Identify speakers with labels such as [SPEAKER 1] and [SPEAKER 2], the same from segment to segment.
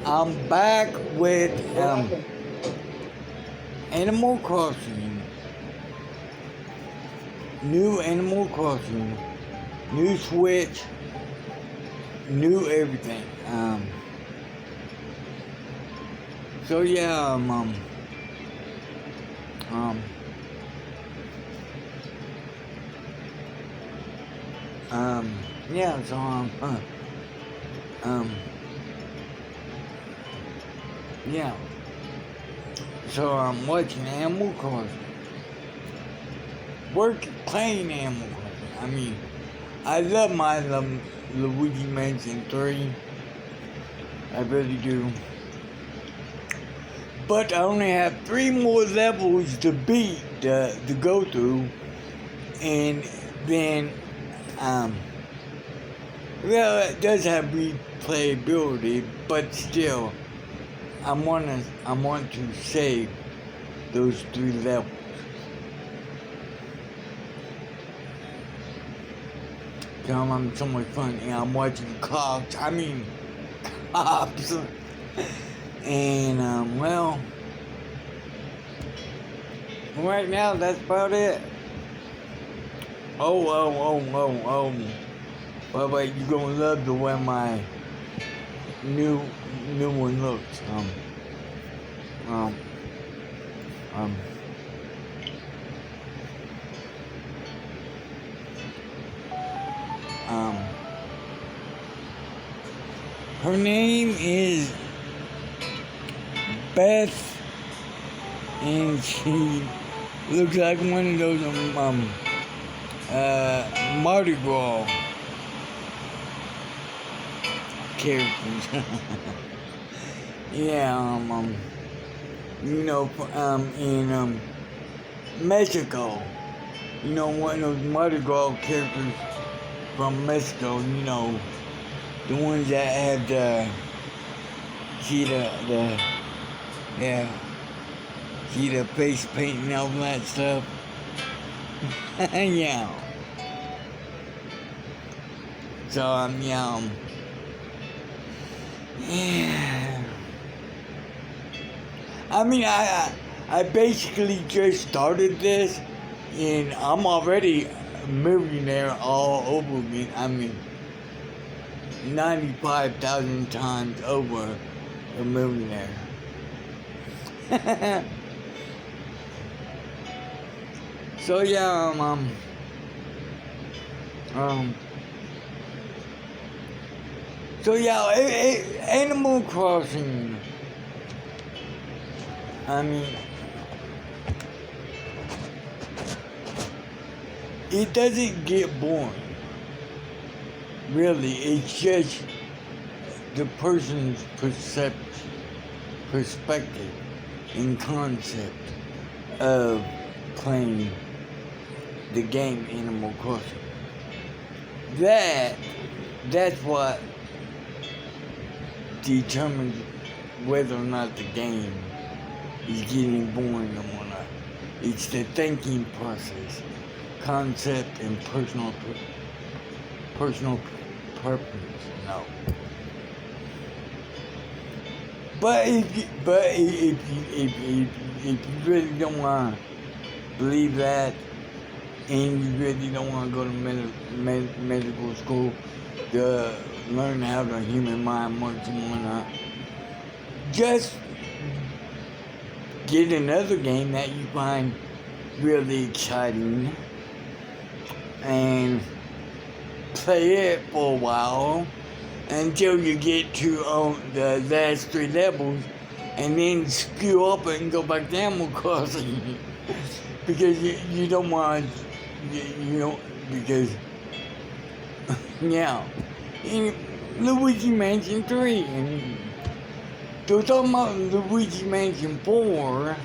[SPEAKER 1] I'm back with Animal Crossing, new Animal Crossing, new Switch, new everything. So yeah, um, um, yeah, so um, yeah, so I'm watching Animal Crossing, playing Animal Crossing. I mean, I love my Luigi Mansion 3. I really do. But I only have 3 more levels to beat, to go through. And then, um, well, it does have replayability, but still, I want to save those 3 levels. So I'm having so much fun, and I'm watching cops. I mean, cops. And well, right now that's about it. Oh. But you're gonna love the way my new new one looks. Um, um. Um, her name is Beth, and she looks like one of those Mardi Gras characters. Yeah, in Mexico, one of those Mardi Gras characters from Mexico, the ones that have yeah, see the face paint and all that stuff. Yeah. So, yeah. I mean, I basically just started this, and I'm already a millionaire all over again. I mean, 95,000 times over a millionaire. So yeah, so yeah, Animal Crossing. I mean, it doesn't get boring. Really, it's just the person's perspective, and concept of playing the game Animal Crossing. That's what determines whether or not the game is getting boring or not. It's the thinking process, concept, and personal preference. No. But if you really don't want to believe that, and you really don't want to go to medical school to learn how the human mind works and whatnot, just get another game that you find really exciting and play it for a while until you get to the last 3 levels, and then skew up and go back to Animal Crossing. Because you don't want because yeah, in Luigi Mansion 3, and they're talking about Luigi Mansion 4,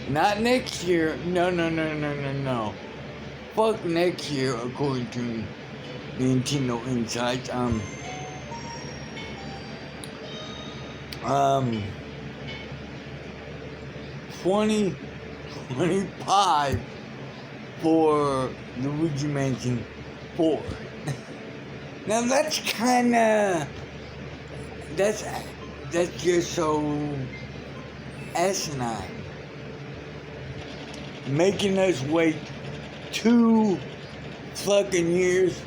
[SPEAKER 1] not next year. No. Fuck next year, according to Nintendo Insights. 2025 for Luigi Mansion 4. Now that's kinda that's that's just so asinine. Making us wait 2 fucking years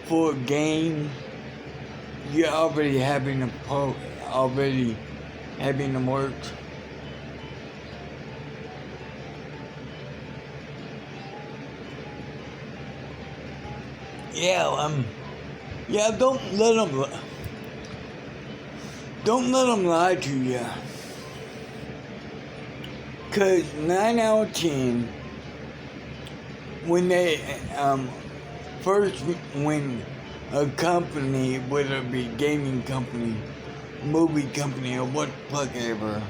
[SPEAKER 1] for a game you're already already having the works. Yeah, yeah. Don't let them lie to you. 'Cause 9 out of 10, when they first when a company, whether it be gaming company, movie company, or whatever,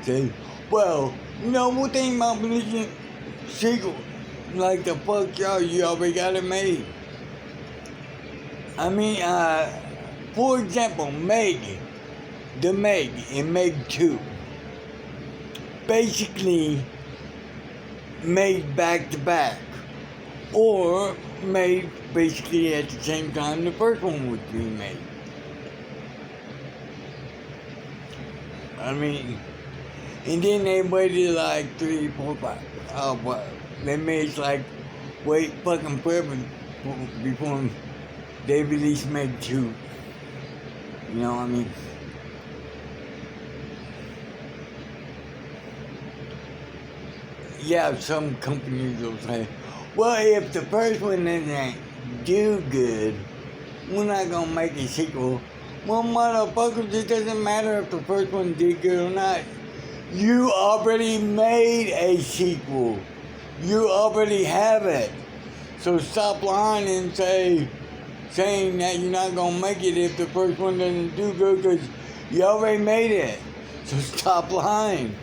[SPEAKER 1] say, well, you know, what thing about releasing sequel? Like the fuck y'all, you already got it made. I mean, for example, the Meg and Meg 2, basically made back to back, or made basically at the same time the first one was being made. I mean, and then they waited like 3, 4, 5. What? They made like wait fucking forever before they released Meg 2. You know what I mean? Yeah, some companies will say, well, if the first one doesn't do good, we're not gonna make a sequel. Well, motherfuckers, it doesn't matter if the first one did good or not. You already made a sequel. You already have it. So stop lying and saying that you're not gonna make it if the first one doesn't do good, because you already made it. So stop lying.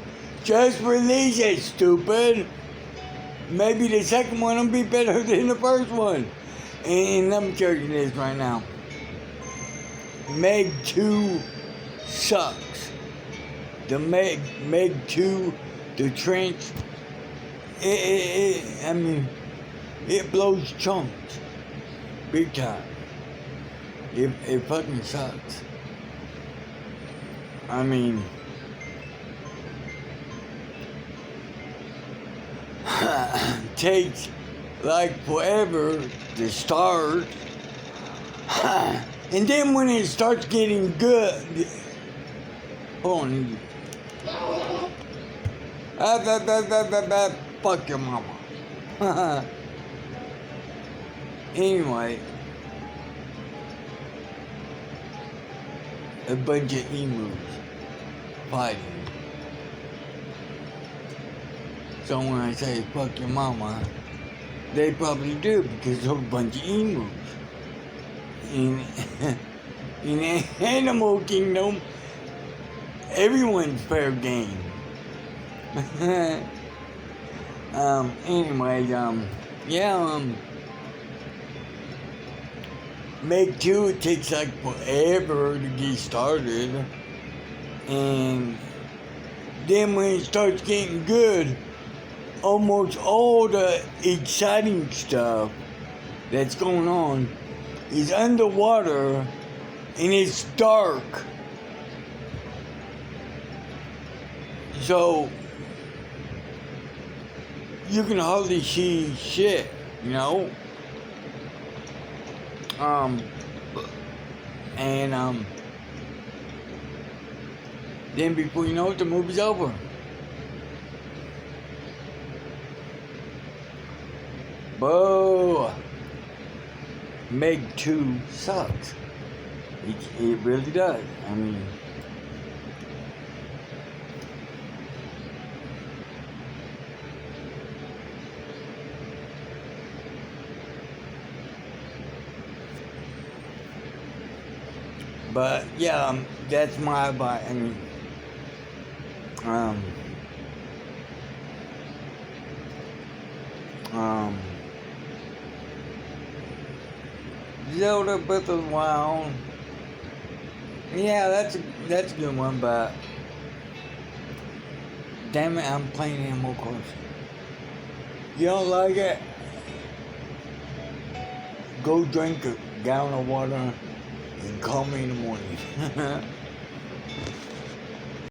[SPEAKER 1] Just release it, stupid. Maybe the second one will be better than the first one. And let me tell you this right now. Meg 2 sucks. The Meg 2, the trench, I mean, it blows chunks. Big time. It fucking sucks. I mean, takes like forever to start. And then when it starts getting good, hold on. Fuck your mama. Anyway, a bunch of emus fighting. So when I say fuck your mama, they probably do, because they're a bunch of emus. In Animal Kingdom, everyone's fair game. Anyway, Meg 2, it takes like forever to get started. And then when it starts getting good, almost all the exciting stuff that's going on is underwater and it's dark. So you can hardly see shit, you know? Then before you know it, the movie's over. Boo! Meg 2 sucks. It really does. I mean, but yeah, that's my advice. I mean, Zelda Breath of the Wild. Yeah, that's a good one, but damn it, I'm playing Animal Crossing. You don't like it? Go drink a gallon of water and call me in the morning.